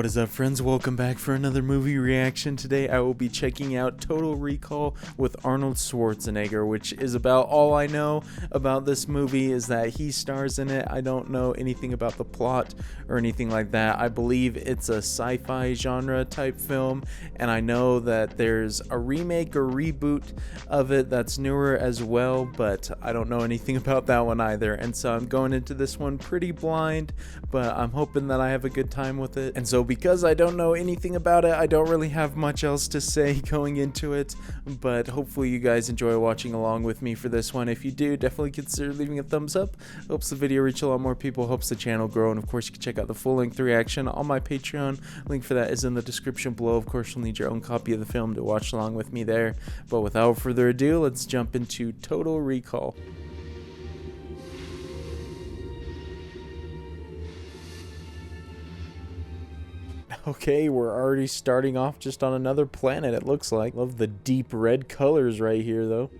What is up, friends? Welcome back for another movie reaction. Today I will be checking out Total Recall with Arnold Schwarzenegger, which is about all I know about this movie is that he stars in it. I don't know anything about the plot or anything like that. I believe it's a sci-fi genre type film, and I know that there's a remake or reboot of it that's newer as well, but I don't know anything about that one either. And so I'm going into this one pretty blind, but I'm hoping that I have a good time with it. And so because I don't know anything about it, I don't really have much else to say going into it, but hopefully you guys enjoy watching along with me for this one. If you do, definitely consider leaving a thumbs up. Helps the video reach a lot more people, helps the channel grow, and of course you can check out the full-length reaction on my Patreon. Link for that is in the description below. Of course you'll need your own copy of the film to watch along with me there. But without further ado, let's jump into Total Recall. Okay, we're already starting off just on another planet, it looks like. Love the deep red colors right here, though.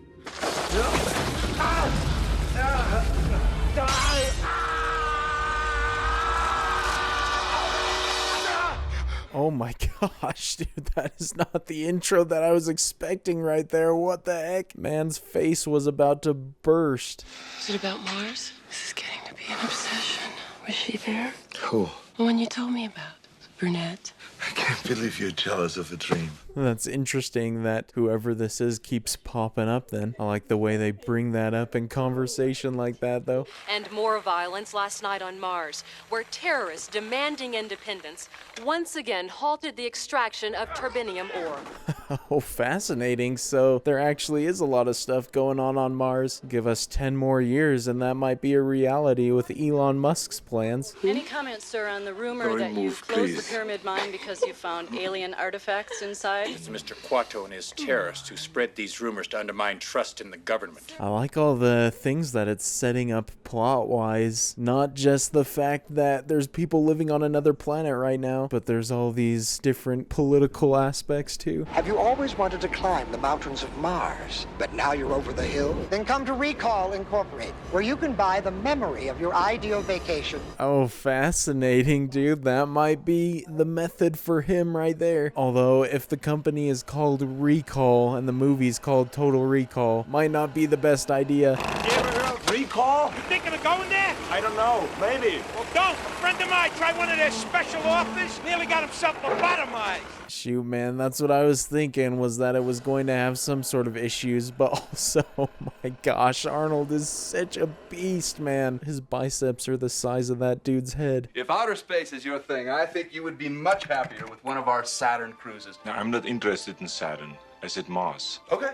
Oh my gosh, dude, that is not the intro that I was expecting right there. What the heck? Man's face was about to burst. Is it about Mars? This is getting to be an obsession. Was she there? Who? The one you told me about. Brunette. I can't believe you're jealous of a dream. That's interesting that whoever this is keeps popping up then. I like the way they bring that up in conversation like that, though. And more violence last night on Mars, where terrorists demanding independence once again halted the extraction of turbinium ore. Oh, fascinating. So there actually is a lot of stuff going on Mars. Give us 10 more years and that might be a reality with Elon Musk's plans. Any comments, sir, on the rumor that you've closed the pyramid mine because you found alien artifacts inside? It's Mr. Quato and his terrorists who spread these rumors to undermine trust in the government. I like all the things that it's setting up plot-wise. Not just the fact that there's people living on another planet right now, but there's all these different political aspects too. Have you always wanted to climb the mountains of Mars, but now you're over the hill? Then come to Rekall Incorporated, where you can buy the memory of your ideal vacation. Oh, fascinating, dude. That might be the method for him right there. Although, if the company is called Rekall and the movie's called Total Recall, might not be the best idea. You ever heard of Rekall? You thinking of going there? I don't know. Maybe. Well, don't. A friend of mine tried one of their special offers. Nearly got himself lobotomized. Shoot, man, that's what I was thinking, was that it was going to have some sort of issues, but also, oh my gosh, Arnold is such a beast, man. His biceps are the size of that dude's head. If outer space is your thing, I think you would be much happier with one of our Saturn cruises. No, I'm not interested in Saturn. I said Mars. Okay.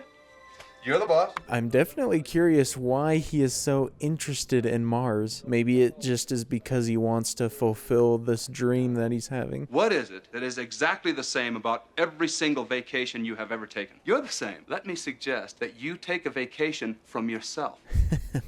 You're the boss. I'm definitely curious why he is so interested in Mars. Maybe it just is because he wants to fulfill this dream that he's having. What is it that is exactly the same about every single vacation you have ever taken? You're the same. Let me suggest that you take a vacation from yourself.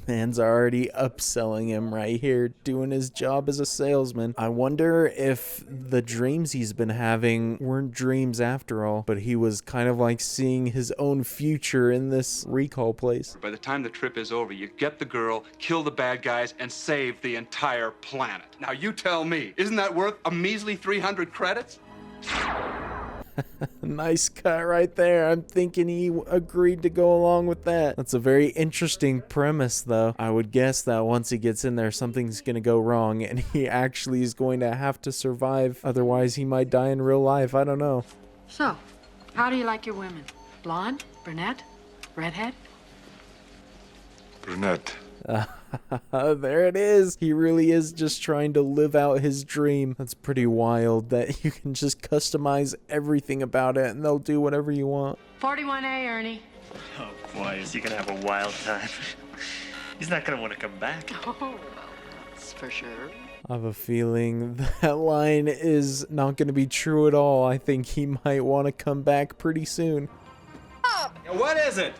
Man's already upselling him right here, doing his job as a salesman. I wonder if the dreams he's been having weren't dreams after all, but he was kind of like seeing his own future in this recall place. By the time the trip is over, you get the girl, kill the bad guys, and save the entire planet. Now you tell me, isn't that worth a measly 300 credits? Nice cut right there. I'm thinking he agreed to go along with that. That's a very interesting premise, though. I would guess that once he gets in there, something's gonna go wrong, and he actually is going to have to survive. Otherwise, he might die in real life. I don't know. So, how do you like your women? Blonde? Brunette? Redhead? Brunette. There it is. He really is just trying to live out his dream. That's pretty wild that you can just customize everything about it and they'll do whatever you want. 41A, Ernie. Oh boy, is he gonna have a wild time. He's not gonna want to come back. Oh, that's for sure. I have a feeling that line is not going to be true at all. I think he might want to come back pretty soon. What is it?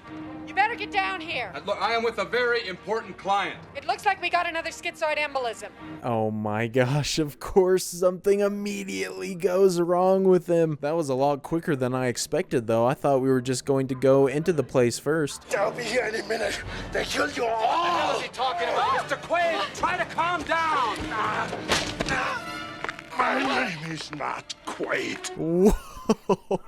You better get down here. Look, I am with a very important client. It looks like we got another schizoid embolism. Oh my gosh, of course something immediately goes wrong with him. That was a lot quicker than I expected, though. I thought we were just going to go into the place first. They'll be here any minute. They killed you all. What the hell is he talking about? Mr. Quaid, try to calm down. My name is not Quaid. Whoa.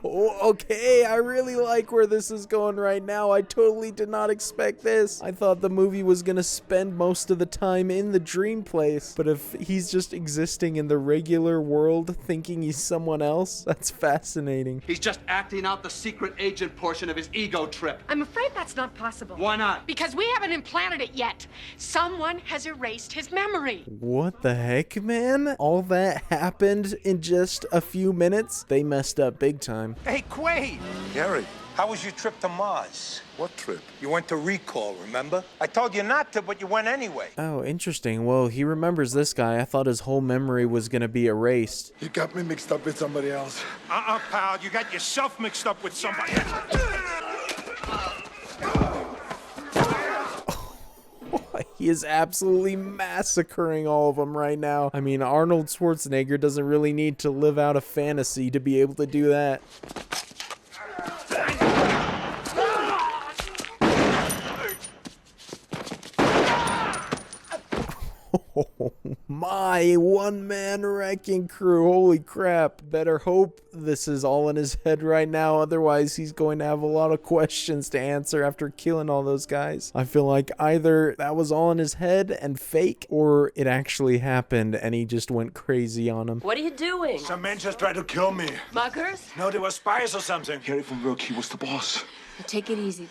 Okay, I really like where this is going right now. I totally did not expect this. I thought the movie was gonna spend most of the time in the dream place, but if he's just existing in the regular world thinking he's someone else, that's fascinating. He's just acting out the secret agent portion of his ego trip. I'm afraid that's not possible. Why not? Because we haven't implanted it yet. Someone has erased his memory. What the heck, man? All that happened in just a few minutes? They messed up big time. Hey, Quaid. Gary, How was your trip to Mars? what trip? You went to Rekall, remember? I told you not to, but you went anyway. Oh, interesting. Well, he remembers this guy. I thought his whole memory was gonna be erased. You got me mixed up with somebody else. Pal, you got yourself mixed up with somebody else. He is absolutely massacring all of them right now. I mean, Arnold Schwarzenegger doesn't really need to live out a fantasy to be able to do that. Oh my, one-man wrecking crew. Holy crap. Better hope this is all in his head right now. Otherwise, he's going to have a lot of questions to answer after killing all those guys. I feel like either that was all in his head and fake, or it actually happened and he just went crazy on him. What are you doing? Some men just tried to kill me. Muggers? No, they were spies or something. Gary from work, he was the boss. Take it easy.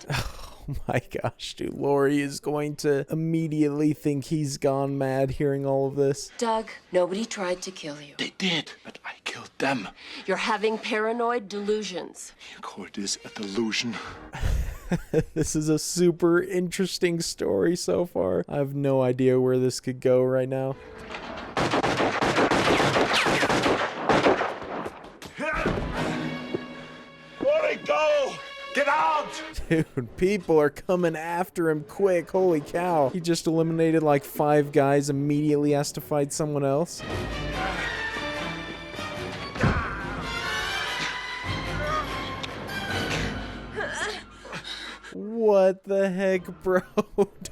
Oh my gosh, dude. Laurie is going to immediately think he's gone mad hearing all of this. Doug, nobody tried to kill you. They did, but I killed them. You're having paranoid delusions. You call this a delusion? This is a super interesting story so far. I have no idea where this could go right now. Where'd he go? Get out! Dude, people are coming after him quick. Holy cow. He just eliminated like 5 guys, immediately has to fight someone else. What the heck, bro?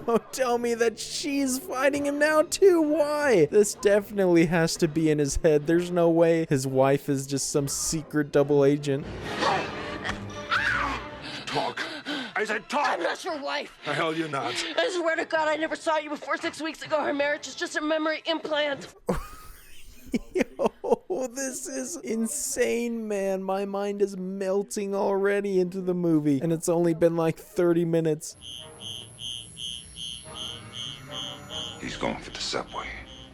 Don't tell me that she's fighting him now too. Why? This definitely has to be in his head. There's no way his wife is just some secret double agent. Talk. I said talk. I'm not your wife. The hell you're not. I swear to God, I never saw you before 6 weeks ago. Her marriage is just a memory implant. Yo, this is insane, man. My mind is melting already into the movie, and it's only been like 30 minutes. He's going for the subway.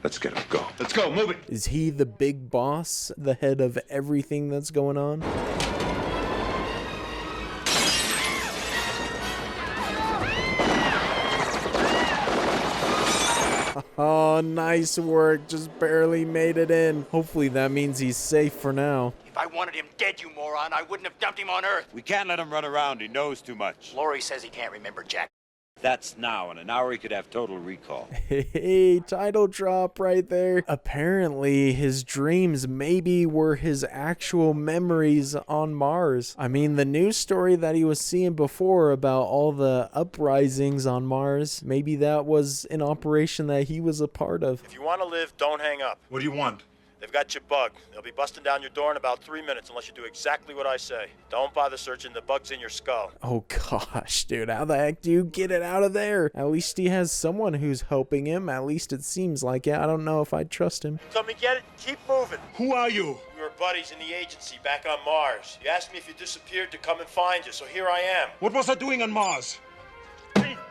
Let's get him. Go. Let's go, move it. Is he the big boss, the head of everything that's going on? Oh, nice work. Just barely made it in. Hopefully that means he's safe for now. If I wanted him dead, you moron, I wouldn't have dumped him on Earth. We can't let him run around. He knows too much. Laurie says he can't remember Jack. That's now. In an hour, he could have total recall. Hey, title drop right there. Apparently, his dreams maybe were his actual memories on Mars. I mean, the news story that he was seeing before about all the uprisings on Mars, maybe that was an operation that he was a part of. If you want to live, don't hang up. What do you want? They've got your bug. They'll be busting down your door in about 3 minutes unless you do exactly what I say. Don't bother searching. The bug's in your skull. Oh gosh, dude, how the heck do you get it out of there? At least he has someone who's helping him. At least it seems like it. I don't know if I'd trust him. Come and get it. Keep moving. Who are you? We were buddies in the agency back on Mars. You asked me if you disappeared to come and find you, so here I am. What was I doing on Mars?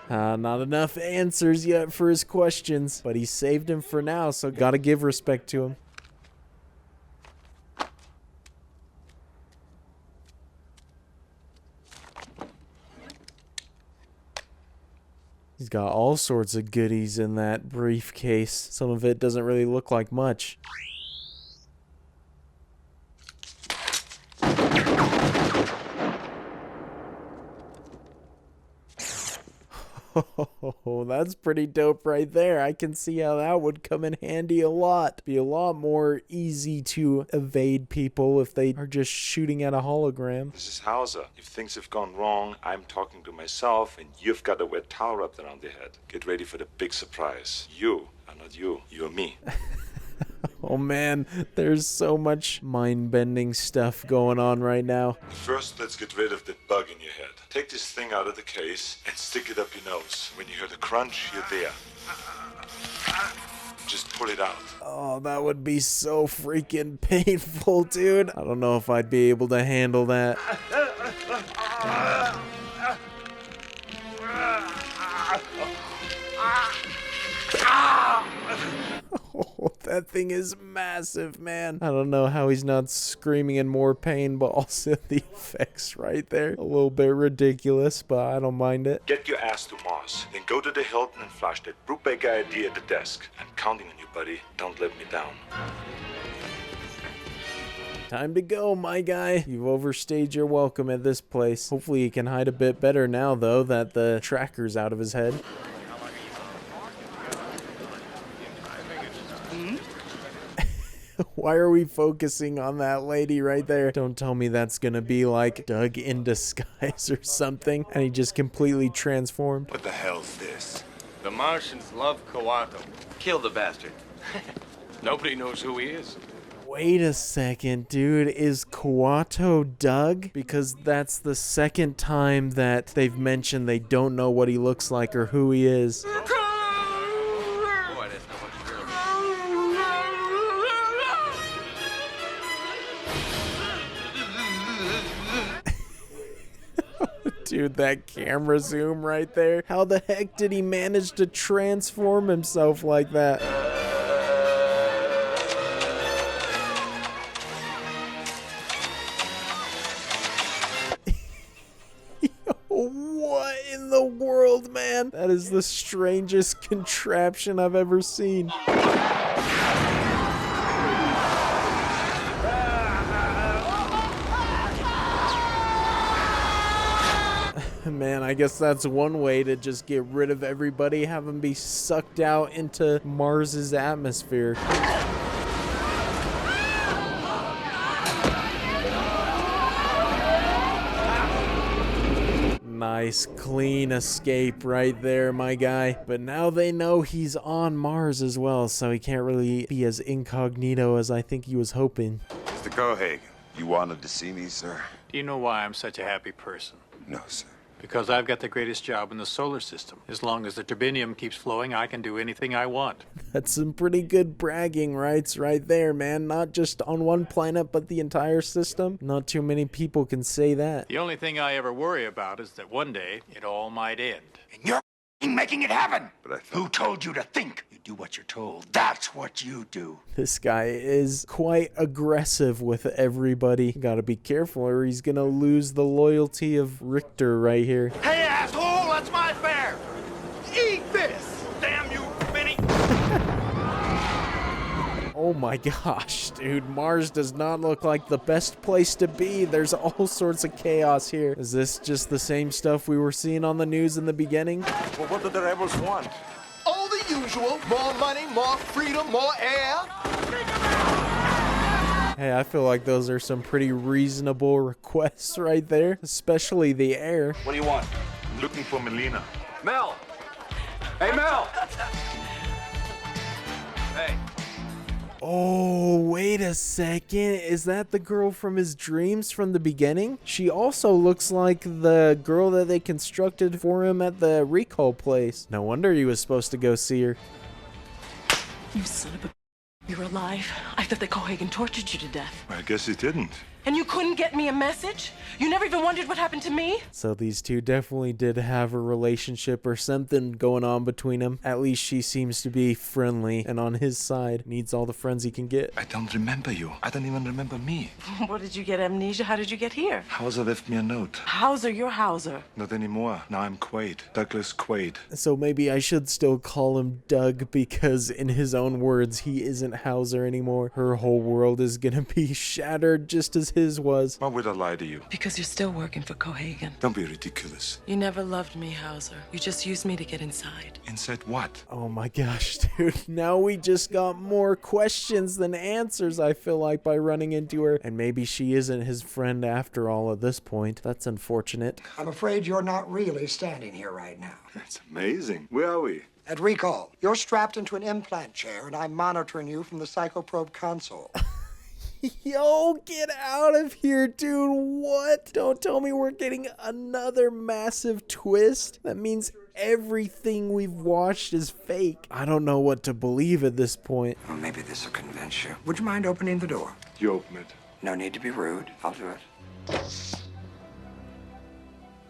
Not enough answers yet for his questions, but he saved him for now, so gotta give respect to him. He's got all sorts of goodies in that briefcase. Some of it doesn't really look like much. Oh, that's pretty dope right there. I can see how that would come in handy a lot. Be a lot more easy to evade people if they are just shooting at a hologram. This is Hauser. If things have gone wrong, I'm talking to myself, and you've got a wet towel wrapped around your head. Get ready for the big surprise. You are not you. You're me. Oh man, there's so much mind-bending stuff going on right now. First, let's get rid of that bug in your head. Take this thing out of the case and stick it up your nose. When you hear the crunch, you're there. Just pull it out. Oh, that would be so freaking painful, dude. I don't know if I'd be able to handle that. Oh, that thing is massive, man. I don't know how he's not screaming in more pain, but also the effects right there. A little bit ridiculous, but I don't mind it. Get your ass to Mars. Then go to the Hilton and flash that Brubaker ID at the desk. I'm counting on you, buddy. Don't let me down. Time to go, my guy. You've overstayed your welcome at this place. Hopefully he can hide a bit better now, though, that the tracker's out of his head. Why are we focusing on that lady right there? Don't tell me that's gonna be like Doug in disguise or something, and he just completely transformed. What the hell's this? The Martians love Kawato. Kill the bastard. Nobody knows who he is. Wait a second, dude. Is Kawato Doug? Because that's the second time that they've mentioned they don't know what he looks like or who he is. Dude, that camera zoom right there. How the heck did he manage to transform himself like that? What in the world, man? That is the strangest contraption I've ever seen. Man, I guess that's one way to just get rid of everybody, have them be sucked out into Mars's atmosphere. Nice, clean escape right there, my guy. But now they know he's on Mars as well, so he can't really be as incognito as I think he was hoping. Mr. Cohagen, you wanted to see me, sir? Do you know why I'm such a happy person? No, sir. Because I've got the greatest job in the solar system. As long as the turbinium keeps flowing, I can do anything I want. That's some pretty good bragging rights right there, man. Not just on one planet, but the entire system. Not too many people can say that. The only thing I ever worry about is that one day it all might end. And you're making it happen. But Who told you to think? You do what you're told. That's what you do. This guy is quite aggressive with everybody. Gotta be careful or he's gonna lose the loyalty of Richter right here. Hey, asshole, that's my fare. Eat this. Damn you, Vinny. Oh my gosh, dude. Mars does not look like the best place to be. There's all sorts of chaos here. Is this just the same stuff we were seeing on the news in the beginning? Well, what do the rebels want? All the usual. More money, more freedom, more air. Hey, I feel like those are some pretty reasonable requests right there, especially the air. What do you want? I'm looking for Melina. Mel! Hey, Mel! Hey. Oh, wait a second. Is that the girl from his dreams from the beginning? She also looks like the girl that they constructed for him at the Rekall place. No wonder he was supposed to go see her. You son of a... You're alive. I thought the Cohagen tortured you to death. I guess he didn't. And you couldn't get me a message? You never even wondered what happened to me? So these two definitely did have a relationship or something going on between them. At least she seems to be friendly and on his side. Needs all the friends he can get. I don't remember you. I don't even remember me. What, did you get amnesia? How did you get here? Hauser left me a note. Hauser, you're Hauser. Not anymore. Now I'm Quaid. Douglas Quaid. So maybe I should still call him Doug because in his own words, he isn't Hauser anymore. Her whole world is gonna be shattered just as his was. Why would I lie to you? Because you're still working for Cohagen. Don't be ridiculous. You never loved me, Hauser. You just used me to get inside. Inside what? Oh my gosh, dude. Now we just got more questions than answers, I feel like, by running into her. And maybe she isn't his friend after all at this point. That's unfortunate. I'm afraid you're not really standing here right now. That's amazing. Where are we? At Rekall, you're strapped into an implant chair, and I'm monitoring you from the psychoprobe console. Yo, get out of here, dude. What? Don't tell me we're getting another massive twist. That means everything we've watched is fake. I don't know what to believe at this point. Well, maybe this will convince you. Would you mind opening the door? You open it. No need to be rude. I'll do it.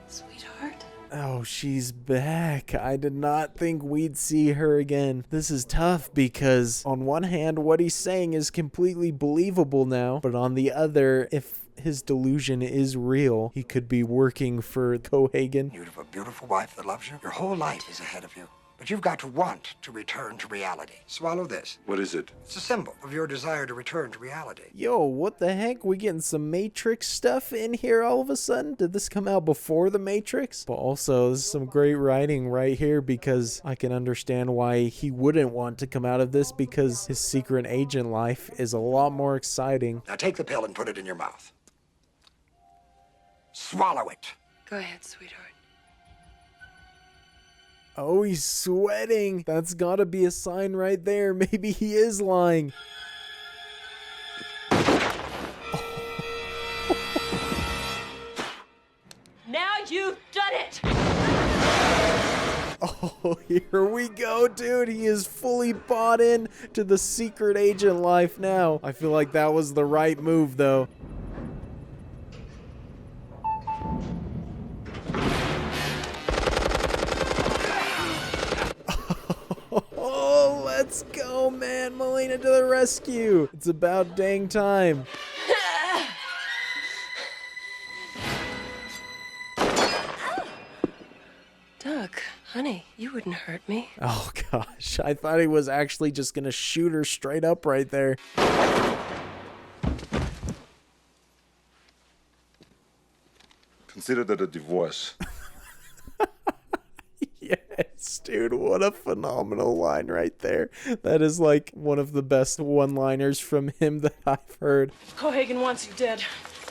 Sweetheart? Oh, she's back. I did not think we'd see her again. This is tough because on one hand, what he's saying is completely believable now, but on the other, if his delusion is real, he could be working for Cohagen. You have a beautiful wife that loves you. Your whole life is ahead of you. But you've got to want to return to reality. Swallow this. What is it? It's a symbol of your desire to return to reality. Yo, what the heck? We getting some Matrix stuff in here all of a sudden? Did this come out before the Matrix? But also, this is some great writing right here because I can understand why he wouldn't want to come out of this because his secret agent life is a lot more exciting. Now take the pill and put it in your mouth. Swallow it. Go ahead, sweetheart. Oh, he's sweating. That's gotta be a sign right there. Maybe he is lying. Now you've done it! Oh, here we go, dude. He is fully bought in to the secret agent life now. I feel like that was the right move, though. Oh, let's go, man. Melina to the rescue. It's about dang time. Doug, honey, you wouldn't hurt me. Oh, gosh. I thought he was actually just going to shoot her straight up right there. Consider that a divorce. Yes, dude, what a phenomenal line right there. That is like one of the best one-liners from him that I've heard. Cohagen wants you dead.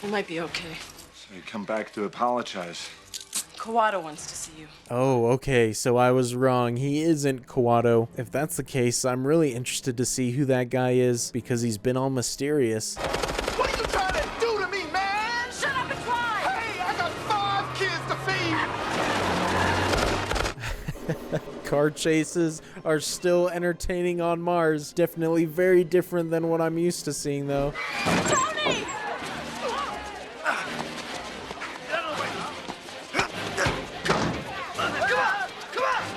You might be okay. So you come back to apologize. Kawato wants to see you. Oh, okay, so I was wrong. He isn't Kawato. If that's the case, I'm really interested to see who that guy is because he's been all mysterious. What are you trying to do to me, man? Shut up and try! Hey, I got 5 kids to feed! Car chases are still entertaining on Mars. Definitely very different than what I'm used to seeing, though. Tony!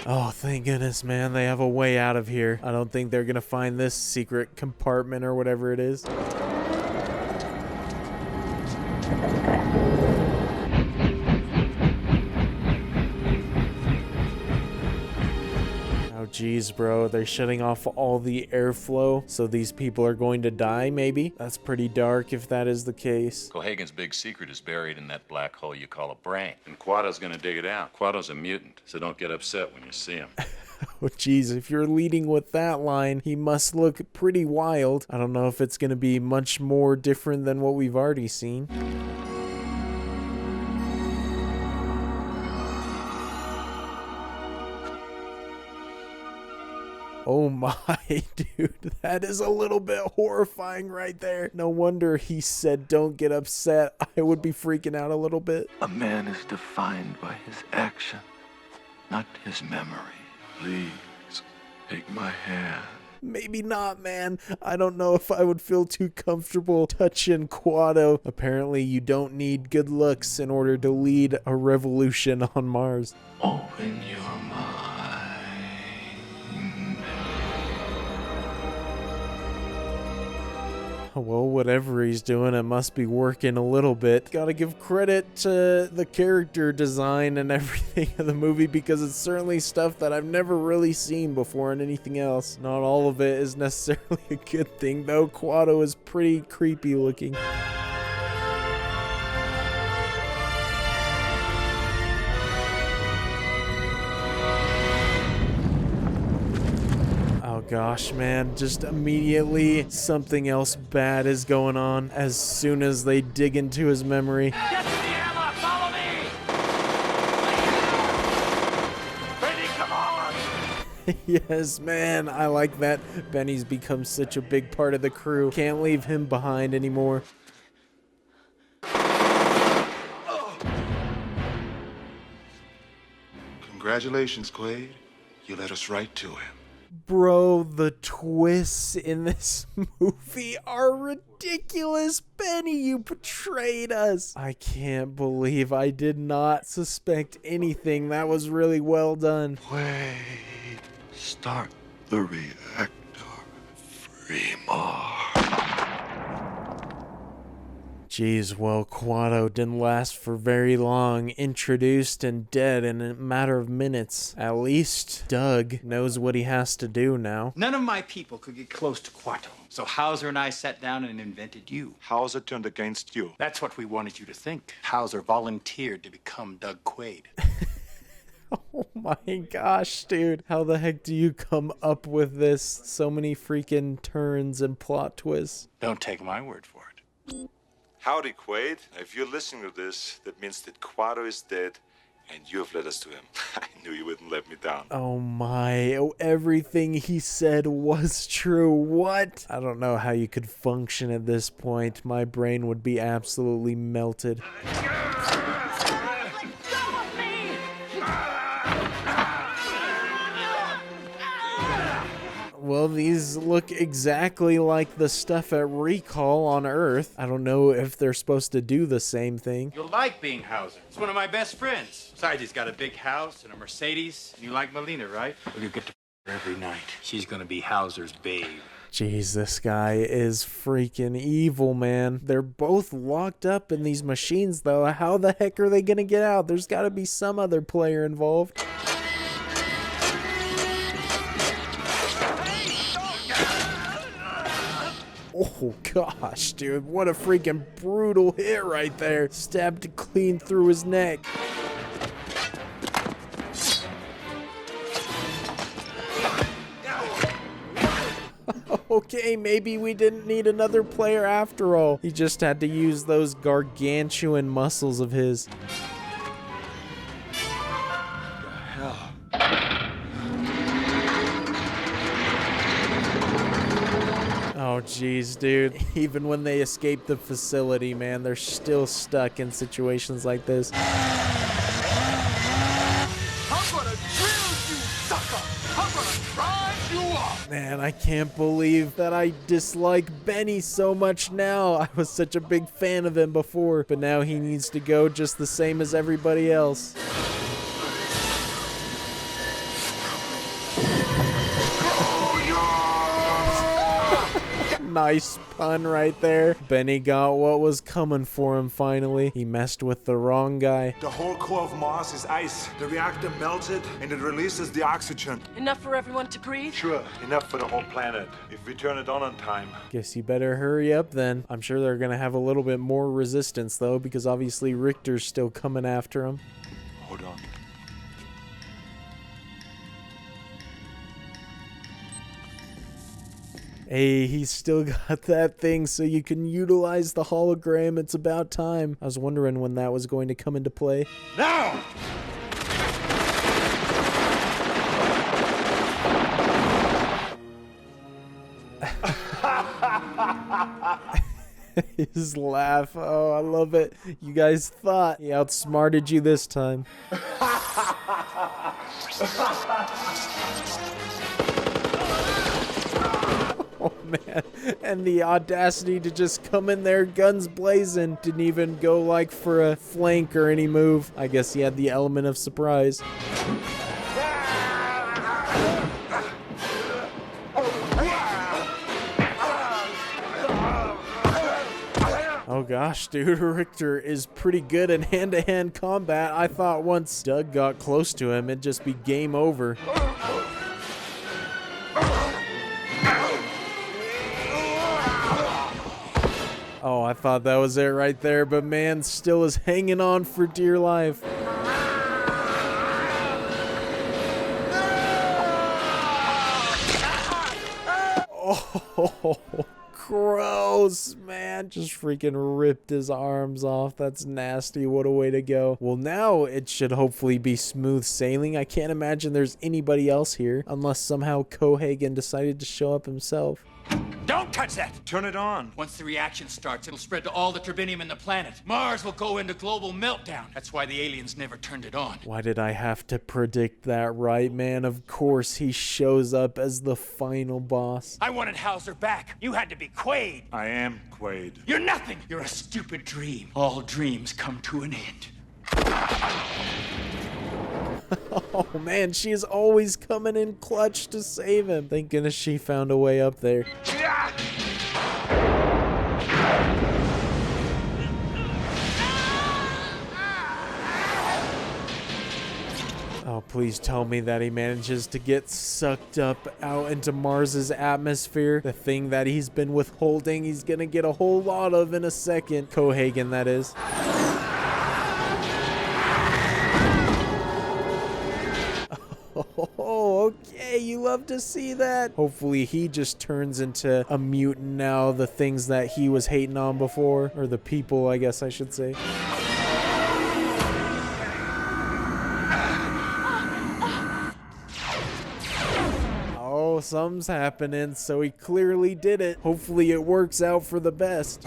Oh, thank goodness, man. They have a way out of here. I don't think they're gonna find this secret compartment or whatever it is. Oh, geez, bro. They're shutting off all the airflow, so these people are going to die, maybe? That's pretty dark if that is the case. Cohagen's big secret is buried in that black hole you call a brain. And Quato's gonna dig it out. Quato's a mutant, so don't get upset when you see him. Oh, geez, if you're leading with that line, he must look pretty wild. I don't know if it's gonna be much more different than what we've already seen. Oh my, dude, that is a little bit horrifying right there. No wonder he said don't get upset. I would be freaking out a little bit. A man is defined by his action, not his memory. Please, take my hand. Maybe not, man. I don't know if I would feel too comfortable touching Quado. Apparently, you don't need good looks in order to lead a revolution on Mars. Open your mind. Well, whatever he's doing, it must be working a little bit. Gotta give credit to the character design and everything of the movie because it's certainly stuff that I've never really seen before in anything else. Not all of it is necessarily a good thing, though. Quado is pretty creepy looking. Gosh, man, just immediately something else bad is going on as soon as they dig into his memory. Get to the ammo! Follow me! Baby, come on! Yes, man, I like that. Benny's become such a big part of the crew. Can't leave him behind anymore. Congratulations, Quaid. You led us right to him. Bro, the twists in this movie are ridiculous. Benny, you betrayed us. I can't believe I did not suspect anything. That was really well done. Wait. Start the reactor. Free Mars. Jeez, well, Quado didn't last for very long. Introduced and dead in a matter of minutes. At least Doug knows what he has to do now. None of my people could get close to Quato. So Hauser and I sat down and invented you. Hauser turned against you. That's what we wanted you to think. Hauser volunteered to become Doug Quaid. Oh my gosh, dude. How the heck do you come up with this? So many freaking turns and plot twists. Don't take my word for it. Howdy, Quaid. If you're listening to this, that means that Quado is dead, and you have led us to him. I knew you wouldn't let me down. Oh my, everything he said was true. What? I don't know how you could function at this point. My brain would be absolutely melted. Well, these look exactly like the stuff at Rekall on Earth. I don't know if they're supposed to do the same thing. You'll like being Hauser. He's one of my best friends. Besides, he's got a big house and a Mercedes. And you like Melina, right? Well, you get to her every night. She's gonna be Hauser's babe. Jeez, this guy is freaking evil, man. They're both locked up in these machines, though. How the heck are they gonna get out? There's gotta be some other player involved. Oh gosh, dude, what a freaking brutal hit right there. Stabbed clean through his neck. Okay, maybe we didn't need another player after all. He just had to use those gargantuan muscles of his. Oh, geez, dude. Even when they escape the facility, man, they're still stuck in situations like this. I'm gonna drill you, sucker! I'm gonna grind you up! Man, I can't believe that I dislike Benny so much now. I was such a big fan of him before, but now he needs to go just the same as everybody else. Nice pun right there. Benny got what was coming for him finally. He messed with the wrong guy. The whole core of Mars is ice. The reactor melted and it releases the oxygen. Enough for everyone to breathe? Sure, enough for the whole planet. If we turn it on time. Guess you better hurry up then. I'm sure they're gonna have a little bit more resistance though, because obviously Richter's still coming after him. Hold on. Hey, he's still got that thing so you can utilize the hologram. It's about time. I was wondering when that was going to come into play. Now! His laugh. Oh, I love it. You guys thought he outsmarted you this time. Oh man, and the audacity to just come in there guns blazing. Didn't even go like for a flank or any move. I guess he had the element of surprise. Oh gosh, dude, Richter is pretty good in hand-to-hand combat. I thought once Doug got close to him, it'd just be game over. Oh, I thought that was it right there, but man still is hanging on for dear life. Oh, gross, man. Just freaking ripped his arms off. That's nasty. What a way to go. Well, now it should hopefully be smooth sailing. I can't imagine there's anybody else here unless somehow Cohagen decided to show up himself. Don't touch that! Turn it on. Once the reaction starts, it'll spread to all the turbinium in the planet. Mars will go into global meltdown. That's why the aliens never turned it on. Why did I have to predict that right, man? Of course he shows up as the final boss. I wanted Hauser back. You had to be Quaid. I am Quaid. You're nothing. You're a stupid dream. All dreams come to an end. Oh man, she is always coming in clutch to save him. Thank goodness she found a way up there. Oh, please tell me that he manages to get sucked up out into Mars's atmosphere. The thing that he's been withholding, he's gonna get a whole lot of in a second. Cohagen, that is. Oh, okay, you love to see that. Hopefully he just turns into a mutant now, the things that he was hating on before, or the people, I guess I should say. Oh, something's happening, so he clearly did it. Hopefully it works out for the best.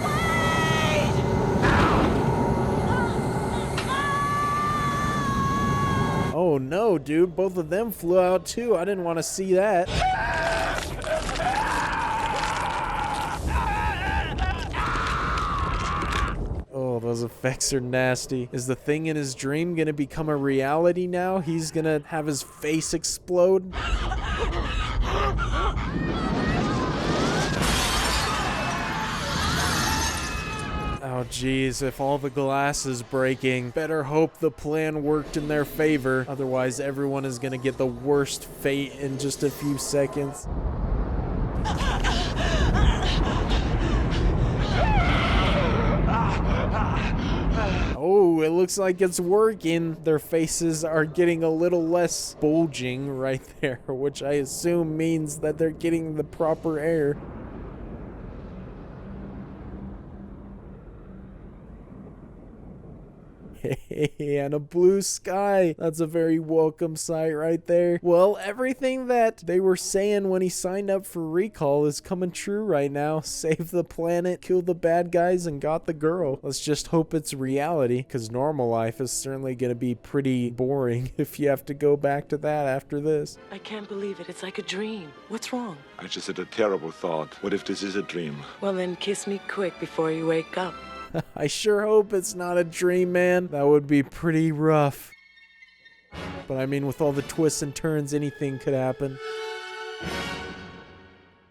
Oh no, dude, both of them flew out too. I didn't want to see that. Oh, those effects are nasty. Is the thing in his dream gonna become a reality now? He's gonna have his face explode? Oh geez, if all the glass is breaking, better hope the plan worked in their favor. Otherwise, everyone is gonna get the worst fate in just a few seconds. Oh, it looks like it's working. Their faces are getting a little less bulging right there, which I assume means that they're getting the proper air. And a blue sky. That's a very welcome sight right there. Well, everything that they were saying when he signed up for Rekall is coming true right now. Save the planet, kill the bad guys, and got the girl. Let's just hope it's reality, because normal life is certainly going to be pretty boring if you have to go back to that after this. I can't believe it. It's like a dream. What's wrong? I just had a terrible thought. What if this is a dream? Well, then kiss me quick before you wake up. I sure hope it's not a dream, man. That would be pretty rough. But I mean, with all the twists and turns, anything could happen.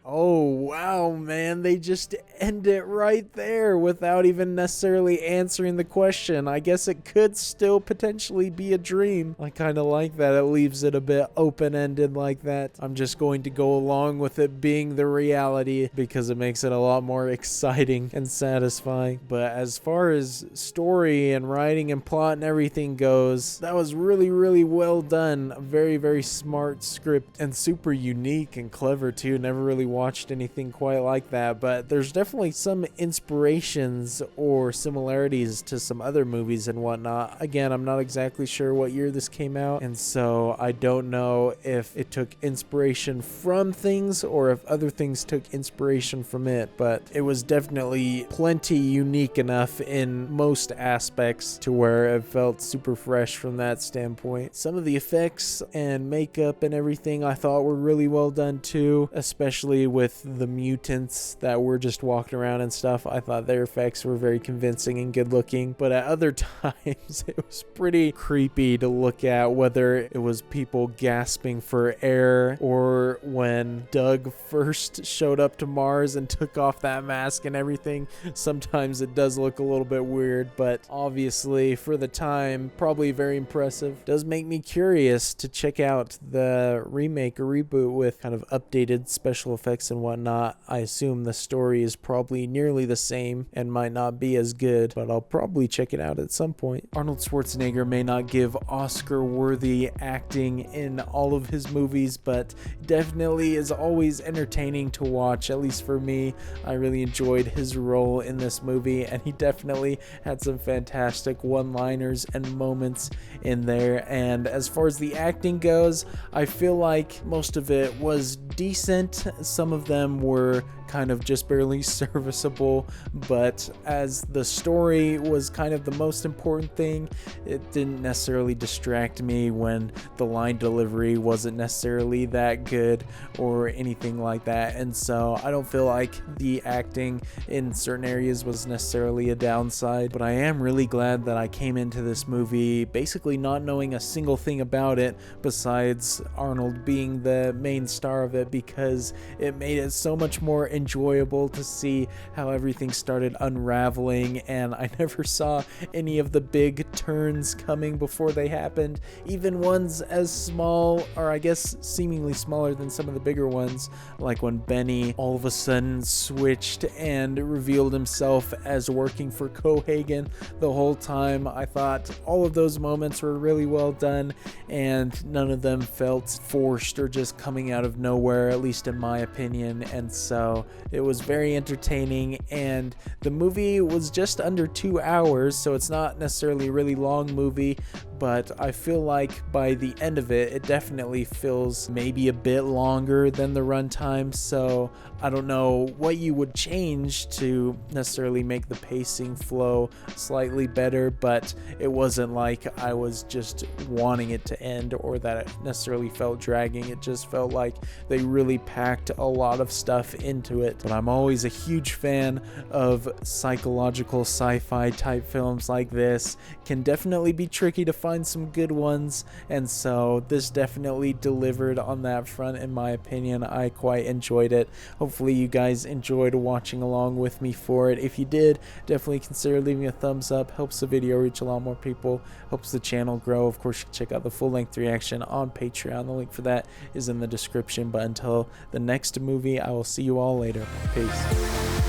Oh, wow, man. They just end it right there without even necessarily answering the question. I guess it could still potentially be a dream. I kind of like that. It leaves it a bit open-ended like that. I'm just going to go along with it being the reality because it makes it a lot more exciting and satisfying. But as far as story and writing and plot and everything goes, that was really, really well done. A very, very smart script and super unique and clever too. Never really watched anything quite like that, but there's definitely some inspirations or similarities to some other movies and whatnot. Again, I'm not exactly sure what year this came out, and so I don't know if it took inspiration from things or if other things took inspiration from it, but it was definitely plenty unique enough in most aspects to where it felt super fresh from that standpoint. Some of the effects and makeup and everything I thought were really well done too, especially with the mutants that were just walking around and stuff. I thought their effects were very convincing and good looking, but at other times it was pretty creepy to look at, whether it was people gasping for air or when Doug first showed up to Mars and took off that mask and everything. Sometimes it does look a little bit weird, but obviously for the time, probably very impressive. Does make me curious to check out the remake or reboot with kind of updated special effects effects and whatnot, I assume the story is probably nearly the same and might not be as good, but I'll probably check it out at some point. Arnold Schwarzenegger may not give Oscar-worthy acting in all of his movies, but definitely is always entertaining to watch, at least for me. I really enjoyed his role in this movie, and he definitely had some fantastic one-liners and moments in there. And as far as the acting goes, I feel like most of it was decent. Some of them were kind of just barely serviceable, but as the story was kind of the most important thing, it didn't necessarily distract me when the line delivery wasn't necessarily that good or anything like that. And so I don't feel like the acting in certain areas was necessarily a downside, but I am really glad that I came into this movie basically not knowing a single thing about it besides Arnold being the main star of it, because it made it so much more enjoyable to see how everything started unraveling, and I never saw any of the big turns coming before they happened, even ones as small, or I guess seemingly smaller than some of the bigger ones, like when Benny all of a sudden switched and revealed himself as working for Cohagen the whole time. I thought all of those moments were really well done, and none of them felt forced or just coming out of nowhere, at least in my opinion. And so it was very entertaining, and the movie was just under 2 hours, so it's not necessarily a really long movie, but I feel like by the end of it, it definitely feels maybe a bit longer than the runtime. So I don't know what you would change to necessarily make the pacing flow slightly better, but it wasn't like I was just wanting it to end or that it necessarily felt dragging. It just felt like they really packed a lot of stuff into it. But I'm always a huge fan of psychological sci-fi type films like this. Can definitely be tricky to find some good ones, and so this definitely delivered on that front. In my opinion, I quite enjoyed it. Hopefully you guys enjoyed watching along with me for it. If you did, definitely consider leaving a thumbs up. Helps the video reach a lot more people, helps the channel grow. Of course, you can check out the full-length reaction on Patreon. The link for that is in the description. But until the next movie, I will see you all later. Peace.